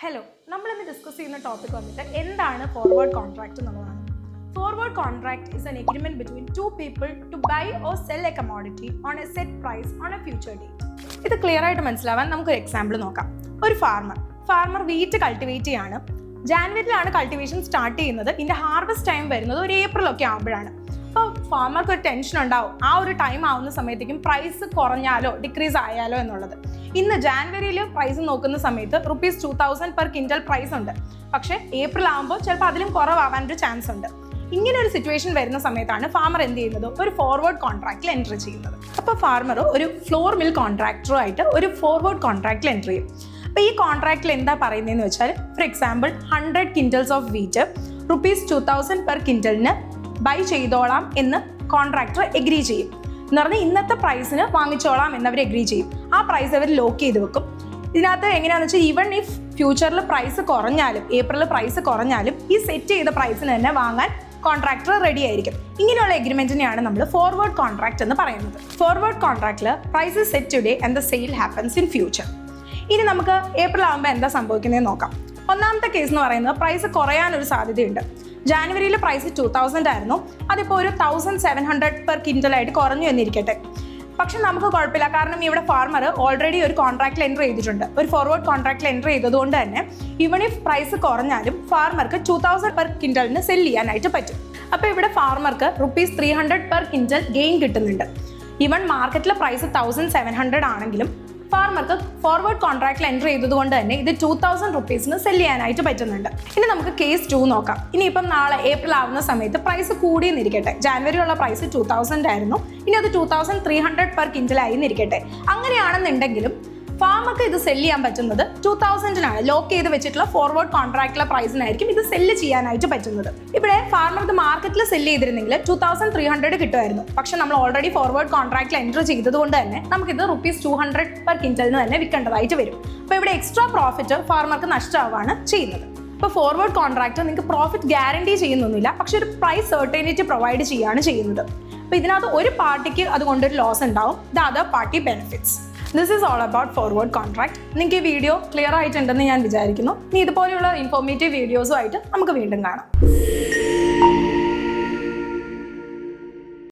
Hello, നമ്മളിന്ന് discuss ചെയ്യുന്ന topic വന്നിട്ട് എന്താണ് ഫോർവേഡ് കോൺട്രാക്ട് എന്നുള്ളതാണ്. Forward contract is an agreement between two people to buy or sell a commodity on a set price on a future date. ഇത് clear ആയിട്ട് മനസ്സിലാവാൻ നമുക്കൊരു example നോക്കാം. ഒരു ഫാർമർ വീറ്റ് കൾട്ടിവേറ്റ് ചെയ്യാണ്. ജാനുവരിയിലാണ് കൾട്ടിവേഷൻ സ്റ്റാർട്ട് ചെയ്യുന്നത്. ഇതിൻ്റെ ഹാർവസ്റ്റ് ടൈം വരുന്നത് ഒരു ഏപ്രിൽ ഒക്കെ ആകുമ്പോഴാണ്. അപ്പോൾ ഫാർമർക്ക് ഒരു ടെൻഷൻ ഉണ്ടാവും, ആ ഒരു ടൈം ആവുന്ന സമയത്തേക്കും പ്രൈസ് കുറഞ്ഞാലോ ഡിക്രീസ് ആയാലോ എന്നുള്ളത്. ഇന്ന് ജാനുവരിയിൽ പ്രൈസ് നോക്കുന്ന സമയത്ത് ₹2000 പെർ ക്വിൻ്റൽ പ്രൈസ് ഉണ്ട്. പക്ഷേ ഏപ്രിൽ ആകുമ്പോൾ ചിലപ്പോൾ അതിലും കുറവാകാനൊരു ചാൻസ് ഉണ്ട്. ഇങ്ങനെ ഒരു സിറ്റുവേഷൻ വരുന്ന സമയത്താണ് ഫാമർ എന്ത് ചെയ്യുന്നത്, ഒരു ഫോർവേഡ് കോൺട്രാക്റ്റിൽ എൻട്രി ചെയ്യുന്നത്. അപ്പോൾ ഫാർമർ ഒരു ഫ്ലോർ മിൽ കോൺട്രാക്ടറുമായിട്ട് ഒരു ഫോർവേഡ് കോൺട്രാക്റ്റിൽ എൻട്രി ചെയ്യും. അപ്പോൾ ഈ കോൺട്രാക്റ്റിൽ എന്താ പറയുന്നതെന്ന് വെച്ചാൽ, for example 100 quintals of wheat ₹2000 per ക്വിൻ്റലിന് ബൈ ചെയ്തോളാം എന്ന് കോൺട്രാക്ടർ എഗ്രി ചെയ്യും. എന്ന് പറഞ്ഞാൽ ഇന്നത്തെ പ്രൈസിന് വാങ്ങിച്ചോളാം എന്നവർ എഗ്രി ചെയ്യും. ആ പ്രൈസ് അവർ ലോക്ക് ചെയ്ത് വെക്കും. ഇതിനകത്ത് എങ്ങനെയാണെന്ന് വെച്ചാൽ, ഈവൺ ഇഫ് ഫ്യൂച്ചറിൽ പ്രൈസ് കുറഞ്ഞാലും, ഏപ്രിലിൽ പ്രൈസ് കുറഞ്ഞാലും ഈ സെറ്റ് ചെയ്ത പ്രൈസിന് തന്നെ വാങ്ങാൻ കോൺട്രാക്ടർ റെഡി ആയിരിക്കും. ഇങ്ങനെയുള്ള എഗ്രിമെന്റിനെയാണ് നമ്മൾ ഫോർവേഡ് കോൺട്രാക്ട് എന്ന് പറയുന്നത്. ഫോർവേഡ് കോൺട്രാക്റ്റിൽ price is set today and the sale happens in future. ഇനി നമുക്ക് ഏപ്രിൽ ആകുമ്പോൾ എന്താ സംഭവിക്കുന്നതെന്ന് നോക്കാം. ഒന്നാമത്തെ കേസ് എന്ന് പറയുന്നത് പ്രൈസ് കുറയാനൊരു സാധ്യതയുണ്ട്. ജാനുവരിയിൽ പ്രൈസ് 2000 ആയിരുന്നു, അതിപ്പോൾ ഒരു 1700 പെർ ക്വിൻ്റലായിട്ട് കുറഞ്ഞു എന്നിരിക്കട്ടെ. പക്ഷെ നമുക്ക് കുഴപ്പമില്ല, കാരണം ഇവിടെ ഫാർമർ ഓൾറെഡി ഒരു കോൺട്രാക്റ്റിൽ എൻ്റർ ചെയ്തിട്ടുണ്ട്. ഒരു ഫോർവേഡ് കോൺട്രാക്റ്റിൽ എൻ്റർ ചെയ്തതുകൊണ്ട് തന്നെ ഈവൺ ഇഫ് പ്രൈസ് കുറഞ്ഞാലും ഫാർമർക്ക് 2000 പെർ ക്വിൻ്റലിന് സെൽ ചെയ്യാനായിട്ട് പറ്റും. അപ്പോൾ ഇവിടെ ഫാർമർക്ക് ₹300 പെർ ക്വിൻ്റൽ ഗെയിൻ കിട്ടുന്നുണ്ട്. ഈവൺ മാർക്കറ്റിലെ പ്രൈസ് 1700 ആണെങ്കിലും ഫാർമർക്ക് ഫോർവേഡ് കോൺട്രാക്റ്റിൽ എൻ്റർ ചെയ്തതുകൊണ്ട് തന്നെ ഇത് ₹2000 സെൽ ചെയ്യാനായിട്ട് പറ്റുന്നുണ്ട്. ഇനി നമുക്ക് കേസ് 2 നോക്കാം. ഇനിയിപ്പം നാളെ ഏപ്രിൽ ആവുന്ന സമയത്ത് പ്രൈസ് കൂടിയെന്നിരിക്കട്ടെ. ജാനുവരിയുള്ള പ്രൈസ് 2000 ആയിരുന്നു, ഇനി അത് 2300 പെർ ക്വിൻ്റലായി എന്നിരിക്കട്ടെ. അങ്ങനെയാണെന്നുണ്ടെങ്കിലും ഫാമർക്ക് ഇത് സെല് ചെയ്യാൻ പറ്റുന്നത് 2000-നാണ്. ലോക്ക് ചെയ്ത് വെച്ചിട്ടുള്ള ഫോർവേഡ് കോൺട്രാക്റ്റിലെ പ്രൈസിനായിരിക്കും ഇത് സെല്ല് ചെയ്യാനായിട്ട് പറ്റുന്നത്. ഇവിടെ ഫാർമർ ഇത് മാർക്കറ്റിൽ സെല്ല് ചെയ്തിരുന്നെങ്കിൽ 2300 കിട്ടുമായിരുന്നു. പക്ഷെ നമ്മൾ ഓൾറെഡി ഫോർവേഡ് കോൺട്രാക്റ്റിൽ എൻ്റർ ചെയ്തതുകൊണ്ട് തന്നെ നമുക്കിത് ₹200 പെർ ക്വിൻ്റലിന് തന്നെ വിൽക്കേണ്ടതായിട്ട് വരും. അപ്പോൾ ഇവിടെ എക്സ്ട്രാ പ്രോഫിറ്റ് ഫാർമർക്ക് നഷ്ടമാവുകയാണ് ചെയ്യുന്നത്. ഇപ്പോൾ ഫോർവേഡ് കോൺട്രാക്ട് നിങ്ങൾക്ക് പ്രോഫിറ്റ് ഗ്യാരണ്ടി ചെയ്യുന്നൊന്നുമില്ല, പക്ഷെ ഒരു പ്രൈസ് സെർട്ടനിറ്റി പ്രൊവൈഡ് ചെയ്യുകയാണ് ചെയ്യുന്നത്. അപ്പോൾ ഇതിനകത്ത് ഒരു പാർട്ടിക്ക് അതുകൊണ്ടൊരു ലോസ് ഉണ്ടാവും, the other party benefits. This is all about forward contract. നിങ്ങൾക്ക് ഈ വീഡിയോ ക്ലിയർ ആയിട്ടുണ്ടെന്ന് ഞാൻ വിചാരിക്കുന്നു. ഇനി ഇതുപോലെയുള്ള ഇൻഫോർമേറ്റീവ് വീഡിയോസുമായിട്ട് നമുക്ക് വീണ്ടും കാണാം.